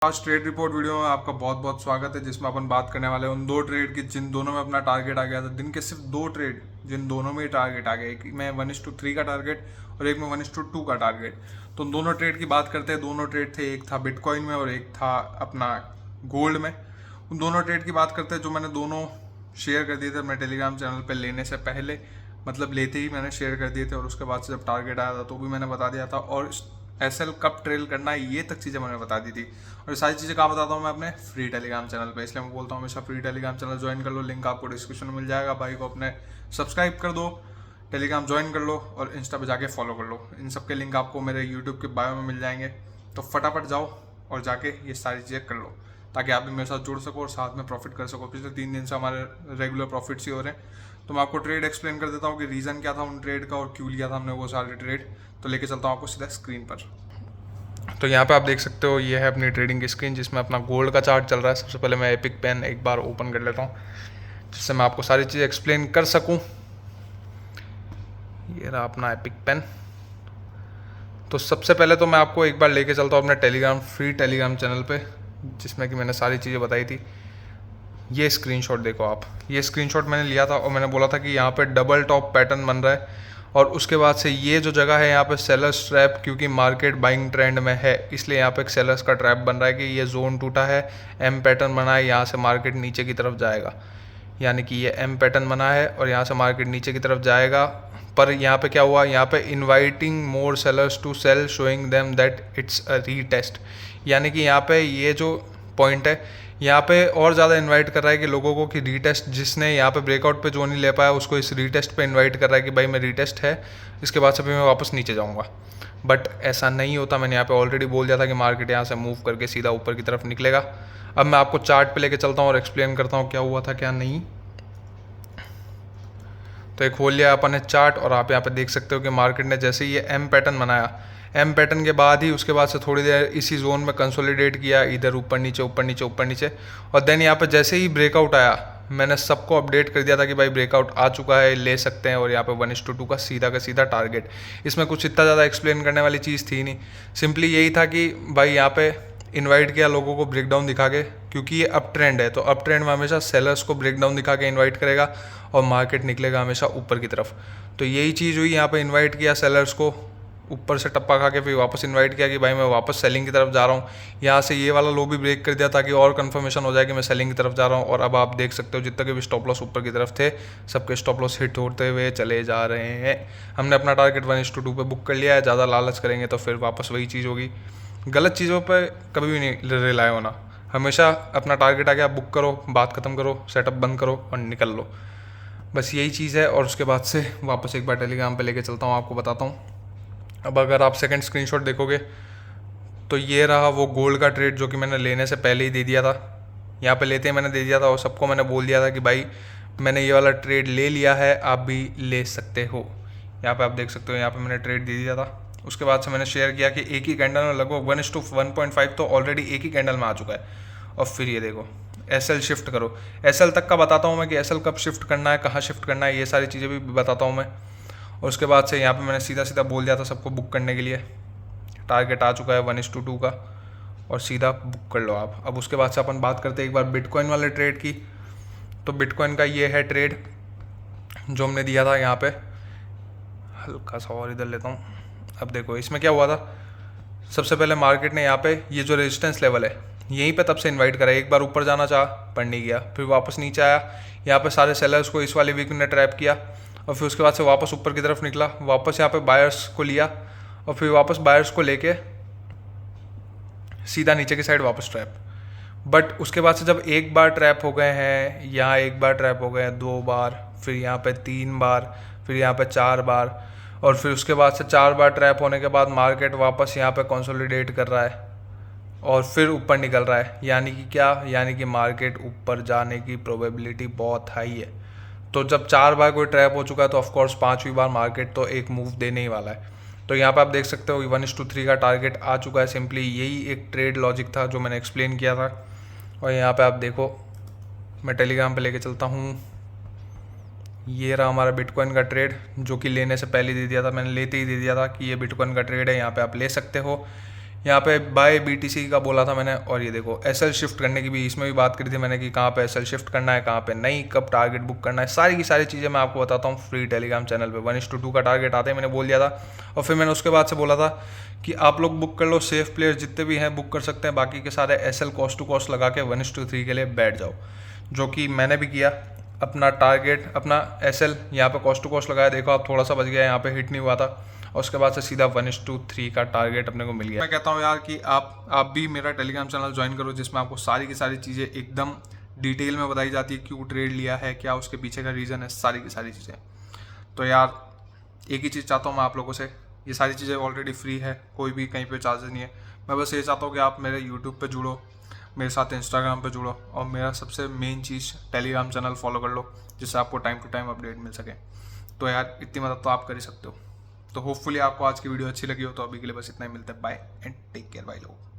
आज trade report video में आपका बहुत बहुत स्वागत है, जिसमें अपन बात करने वाले हैं उन दो ट्रेड की जिन दोनों में अपना टारगेट आ गया था। दिन के सिर्फ दो ट्रेड जिन दोनों में ही टारगेट आ गया, एक में 1:3 का टारगेट और एक में 1:2 का टारगेट। तो उन दोनों ट्रेड की बात करते हैं। दोनों ट्रेड थे, एक था बिटकॉइन में और एक था अपना गोल्ड में। उन दोनों ट्रेड की बात करते हैं जो मैंने दोनों शेयर कर दिए थे अपने टेलीग्राम चैनल पर लेने से पहले, मतलब लेते ही मैंने शेयर कर दिए थे, और उसके बाद से जब टारगेट आया था तो भी मैंने बता दिया था, और एसएल कब ट्रेल करना है ये तक चीज़ें मैंने बता दी थी। और ये सारी चीज़ें कहाँ बताता हूँ मैं अपने फ्री टेलीग्राम चैनल पे, इसलिए मैं बोलता हूँ हमेशा फ्री टेलीग्राम चैनल ज्वाइन कर लो। लिंक आपको डिस्क्रिप्शन में मिल जाएगा। भाई को अपने सब्सक्राइब कर दो, टेलीग्राम ज्वाइन कर लो और इंस्टा पे जाके फॉलो कर लो। इन सब के लिंक आपको मेरे यूट्यूब के बायो में मिल जाएंगे, तो फटाफट जाओ और जाके ये सारी चीज़ें कर लो, ताकि आप भी मेरे साथ जुड़ सको और साथ में प्रॉफिट कर सको। पिछले 3 दिन से हमारे रेगुलर प्रॉफिट्स ही हो रहे हैं। तो मैं आपको ट्रेड एक्सप्लेन कर देता हूँ कि रीज़न क्या था उन ट्रेड का और क्यों लिया था हमने वो सारे ट्रेड। तो लेके चलता हूँ आपको सीधा स्क्रीन पर। तो यहाँ पे आप देख सकते हो, ये है अपनी ट्रेडिंग की स्क्रीन जिसमें अपना गोल्ड का चार्ट चल रहा है। सबसे पहले मैं एपिक पेन एक बार ओपन कर लेता हूँ, जिससे मैं आपको सारी चीज़ें एक्सप्लेन कर सकूँ। ये रहा अपना एपिक पेन। तो सबसे पहले तो मैं आपको एक बार लेके चलता हूँ अपने फ्री टेलीग्राम चैनल पे, जिसमें कि मैंने सारी चीज़ें बताई थी। ये स्क्रीनशॉट देखो आप, ये स्क्रीनशॉट मैंने लिया था और मैंने बोला था कि यहाँ पे डबल टॉप पैटर्न बन रहा है, और उसके बाद से ये जो जगह है यहाँ पे सेलर्स ट्रैप, क्योंकि मार्केट बाइंग ट्रेंड में है इसलिए यहाँ पे एक सेलर्स का ट्रैप बन रहा है कि ये जोन टूटा है, एम पैटर्न बना है, यहाँ से मार्केट नीचे की तरफ जाएगा। यानी कि ये एम पैटर्न बना है और यहाँ से मार्केट नीचे की तरफ जाएगा। पर यहाँ पे क्या हुआ, यहाँ पे inviting more sellers to sell showing them that it's a retest. यानी कि यहाँ पे ये जो पॉइंट है यहाँ पे और ज़्यादा इनवाइट कर रहा है कि लोगों को कि रीटेस्ट, जिसने यहाँ पे ब्रेकआउट पे जो नहीं ले पाया उसको इस रीटेस्ट पे इनवाइट कर रहा है कि भाई मैं रीटेस्ट है, इसके बाद से भी मैं वापस नीचे जाऊँगा। बट ऐसा नहीं होता। मैंने यहाँ पे ऑलरेडी बोल दिया था कि मार्केट यहाँ से मूव करके सीधा ऊपर की तरफ निकलेगा। अब मैं आपको चार्ट पे लेके चलता हूँ और एक्सप्लेन करता हूँ क्या हुआ था क्या नहीं। तो एक खोल लिया अपन ने चार्ट, और आप यहाँ पे देख सकते हो कि मार्केट ने जैसे ही ये एम पैटर्न बनाया, एम पैटर्न के बाद ही उसके बाद से थोड़ी देर इसी जोन में कंसोलिडेट किया, इधर ऊपर नीचे ऊपर नीचे ऊपर नीचे, और देन यहाँ पे जैसे ही ब्रेकआउट आया मैंने सबको अपडेट कर दिया था कि भाई ब्रेकआउट आ चुका है, ले सकते हैं। और यहाँ पे 1:2 का सीधा टारगेट। इसमें कुछ इतना ज़्यादा एक्सप्लेन करने वाली चीज़ थी नहीं, सिंपली यही था कि भाई यहाँ पे इनवाइट किया लोगों को ब्रेकडाउन दिखा के, क्योंकि ये अप ट्रेंड है तो अप ट्रेंड में हमेशा सेलर्स को ब्रेकडाउन दिखा के इनवाइट करेगा और मार्केट निकलेगा हमेशा ऊपर की तरफ। तो यही चीज़ हुई, यहाँ पे इनवाइट किया सेलर्स को, ऊपर से टप्पा खा के फिर वापस इनवाइट किया कि भाई मैं वापस सेलिंग की तरफ जा रहा हूँ। यहाँ से ये वाला लो भी ब्रेक कर दिया ताकि और कंफर्मेशन हो जाए कि मैं सेलिंग की तरफ जा रहा हूँ। और अब आप देख सकते हो जितने के भी स्टॉप लॉस ऊपर की तरफ थे, सबके स्टॉप लॉस हिट होते हुए चले जा रहे हैं। हमने अपना टारगेट 1:2 पे बुक कर लिया है। ज़्यादा लालच करेंगे तो फिर वापस वही चीज़ होगी। गलत चीज़ों पर कभी भी नहीं रिलाय होना, हमेशा अपना टारगेट आ गया बुक करो, बात ख़त्म करो, सेटअप बंद करो और निकल लो। बस यही चीज़ है। और उसके बाद से वापस एक बार टेलीग्राम पे लेके चलता हूँ, आपको बताता हूँ। अब अगर आप सेकंड स्क्रीनशॉट देखोगे तो ये रहा वो गोल्ड का ट्रेड जो कि मैंने लेने से पहले ही दे दिया था। यहाँ पे लेते ही मैंने दे दिया था और सबको मैंने बोल दिया था कि भाई मैंने ये वाला ट्रेड ले लिया है, आप भी ले सकते हो। यहाँ पे आप देख सकते हो, यहाँ पे मैंने ट्रेड दे दिया था। उसके बाद से मैंने शेयर किया कि एक ही कैंडल में लगभग 1:1.5 तो ऑलरेडी एक ही कैंडल में आ चुका है। और फिर ये देखो एसएल शिफ्ट करो। एसएल तक का बताता हूँ मैं कि एसएल कब शिफ्ट करना है, कहाँ शिफ्ट करना है, ये सारी चीज़ें भी बताता हूँ मैं। और उसके बाद से यहाँ पे मैंने सीधा सीधा बोल दिया था सबको बुक करने के लिए। टारगेट आ चुका है 1:2 का, और सीधा बुक कर लो आप। अब उसके बाद से अपन बात करते हैं एक बार बिटकॉइन वाले ट्रेड की। तो बिटकॉइन का ये है ट्रेड जो हमने दिया था। यहाँ पे हल्का सा और इधर लेता हूँ। अब देखो इसमें क्या हुआ था, सबसे पहले मार्केट ने यहाँ पे ये जो रेजिस्टेंस लेवल है यहीं पे तब से इनवाइट करा। एक बार ऊपर जाना चाहा पर नहीं गया, फिर वापस नीचे आया। यहाँ पे सारे सेलर्स को इस वाले वीक ने ट्रैप किया, और फिर उसके बाद से वापस ऊपर की तरफ निकला, वापस यहाँ पे बायर्स को लिया, और फिर वापस बायर्स को लेके सीधा नीचे की साइड वापस ट्रैप। बट उसके बाद से जब एक बार ट्रैप हो गए हैं, यहाँ एक बार ट्रैप हो गए हैं, 2 बार, फिर यहाँ पे 3 बार, फिर यहाँ पे 4 बार, और फिर उसके बाद से 4 बार ट्रैप होने के बाद मार्केट वापस यहाँ पे कंसोलिडेट कर रहा है और फिर ऊपर निकल रहा है। यानी कि क्या, यानी कि मार्केट ऊपर जाने की प्रोबेबिलिटी बहुत हाई है। तो जब 4 बार कोई ट्रैप हो चुका है तो ऑफकोर्स 5वीं बार मार्केट तो एक मूव देने ही वाला है। तो यहाँ पे आप देख सकते हो 1:3 का टारगेट आ चुका है। सिंपली यही एक ट्रेड लॉजिक था जो मैंने एक्सप्लेन किया था। और यहाँ पे आप देखो, मैं टेलीग्राम पे लेके चलता हूँ। ये रहा हमारा बिटकॉइन का ट्रेड जो कि लेने से पहले दे दिया था, मैंने लेते ही दे दिया था कि ये बिटकॉइन का ट्रेड है, यहाँ पे आप ले सकते हो। यहाँ पे बाय BTC का बोला था मैंने, और ये देखो SL शिफ्ट करने की भी इसमें भी बात करी थी मैंने कि कहाँ पे SL शिफ्ट करना है, कहाँ पे नहीं, कब टारगेट बुक करना है, सारी की सारी चीज़ें मैं आपको बताता हूँ फ्री टेलीग्राम चैनल पे। 1:2 का टारगेट आते ही मैंने बोल दिया था, और फिर मैंने उसके बाद से बोला था कि आप लोग बुक कर लो, सेफ प्लेयर जितने भी हैं बुक कर सकते हैं, बाकी के सारे SL कॉस्ट टू कॉस्ट लगा के 1:3 के लिए बैठ जाओ, जो कि मैंने भी किया। अपना टारगेट, अपना SL यहाँ पे कॉस्ट टू कॉस्ट लगाया, देखो आप थोड़ा सा बच गया, यहाँ पे हिट नहीं हुआ था, और उसके बाद से सीधा 1:3 का टारगेट अपने को मिल गया। मैं कहता हूँ यार कि आप भी मेरा टेलीग्राम चैनल ज्वाइन करो, जिसमें आपको सारी की सारी चीज़ें एकदम डिटेल में बताई जाती है, क्यों ट्रेड लिया है, क्या उसके पीछे का रीज़न है, सारी की सारी चीज़ें। तो यार एक ही चीज़ चाहता हूँ मैं आप लोगों से, ये सारी चीज़ें ऑलरेडी फ्री है, कोई भी कहीं पे चार्जेस नहीं है। मैं बस ये चाहता हूँ कि आप मेरे यूट्यूब पे जुड़ो, मेरे साथ इंस्टाग्राम पे जुड़ो, और मेरा सबसे मेन चीज़ टेलीग्राम चैनल फॉलो कर लो, जिससे आपको टाइम टू टाइम अपडेट मिल सके। तो यार इतनी मदद तो आप कर ही सकते हो। तो होपफुली आपको आज की वीडियो अच्छी लगी हो। तो अभी के लिए बस इतना ही, मिलता है, बाय एंड टेक केयर भाई लोग।